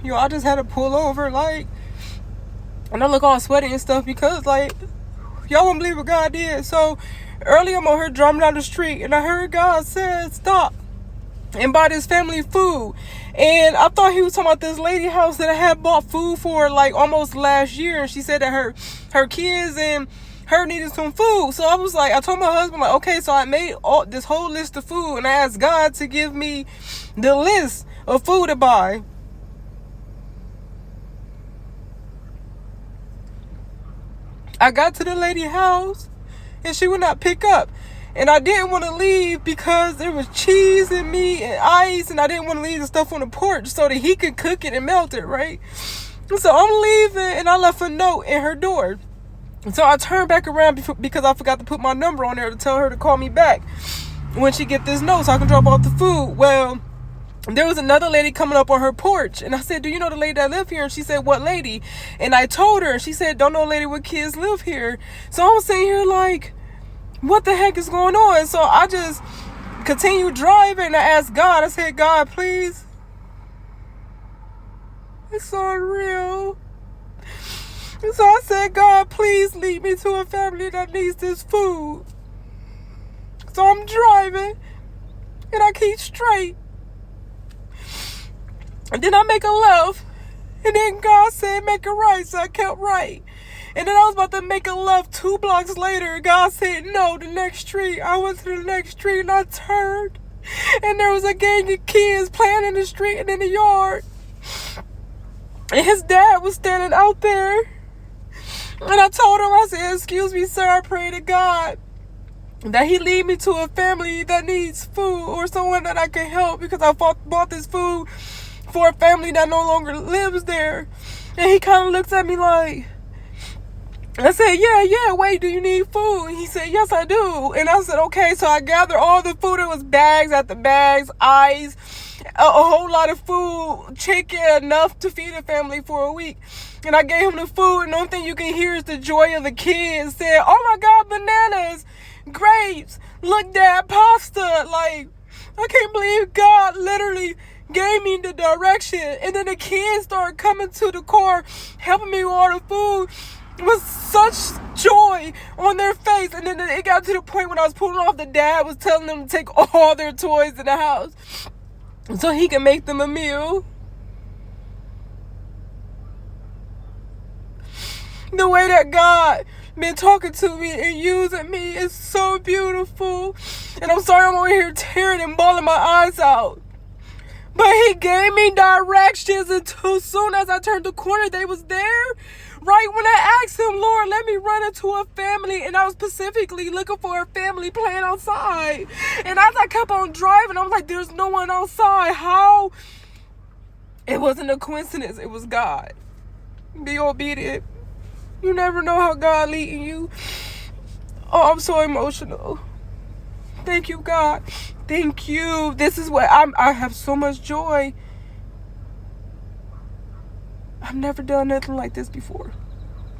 Yo, I just had to pull over, like, and I look all sweaty and stuff because, like, y'all won't believe what God did. So, earlier I'm on her driving down the street, and I heard God said, stop and buy this family food. And I thought he was talking about this lady house that I had bought food for, like, almost last year. And she said that her kids and her needed some food. So I was like, I told my husband, like, okay, so I made this whole list of food, and I asked God to give me the list of food to buy. I got to the lady house, and she would not pick up. And I didn't want to leave because there was cheese and meat and ice, and I didn't want to leave the stuff on the porch so that he could cook it and melt it, right? So I'm leaving, and I left a note in her door. So I turned back around because I forgot to put my number on there to tell her to call me back when she get this note so I can drop off the food. Well, there was another lady coming up on her porch, and I said, do you know the lady that live here? And she said, what lady? And I told her, and she said, don't know a lady with kids live here. So I'm sitting here like, what the heck is going on? So I just continued driving, and I asked God, I said, God, please, it's so unreal. And so I said, God, please lead me to a family that needs this food. So I'm driving, and I keep straight. And then I make a left, and then God said make a right, so I kept right. And then I was about to make a left 2 blocks later, God said no, the next street. I went to the next street, and I turned, and there was a gang of kids playing in the street and in the yard. And his dad was standing out there. And I told him, I said, excuse me, sir, I pray to God that he lead me to a family that needs food or someone that I can help, because I bought this food for a family that no longer lives there. And he kind of looks at me like, I said, yeah, wait, do you need food? And he said, yes, I do. And I said, okay. So I gathered all the food. It was bags after bags, ice, a whole lot of food, chicken, enough to feed a family for a week. And I gave him the food, and the only thing you can hear is the joy of the kids saying, oh my God, bananas, grapes, look, Dad, pasta. Like, I can't believe God literally gave me the direction. And then the kids started coming to the car, helping me with all the food with such joy on their face. And then it got to the point when I was pulling off, the dad was telling them to take all their toys in the house so he can make them a meal. The way that God been talking to me and using me is so beautiful. And I'm sorry I'm over here tearing and bawling my eyes out. But he gave me directions, and as soon as I turned the corner, they was there. Right when I asked him, Lord, let me run into a family. And I was specifically looking for a family playing outside. And as I kept on driving, I was like, there's no one outside. How? It wasn't a coincidence. It was God. Be obedient. You never know how God leading you. Oh, I'm so emotional. Thank you, God. Thank you. This is what I have so much joy. I've never done nothing like this before.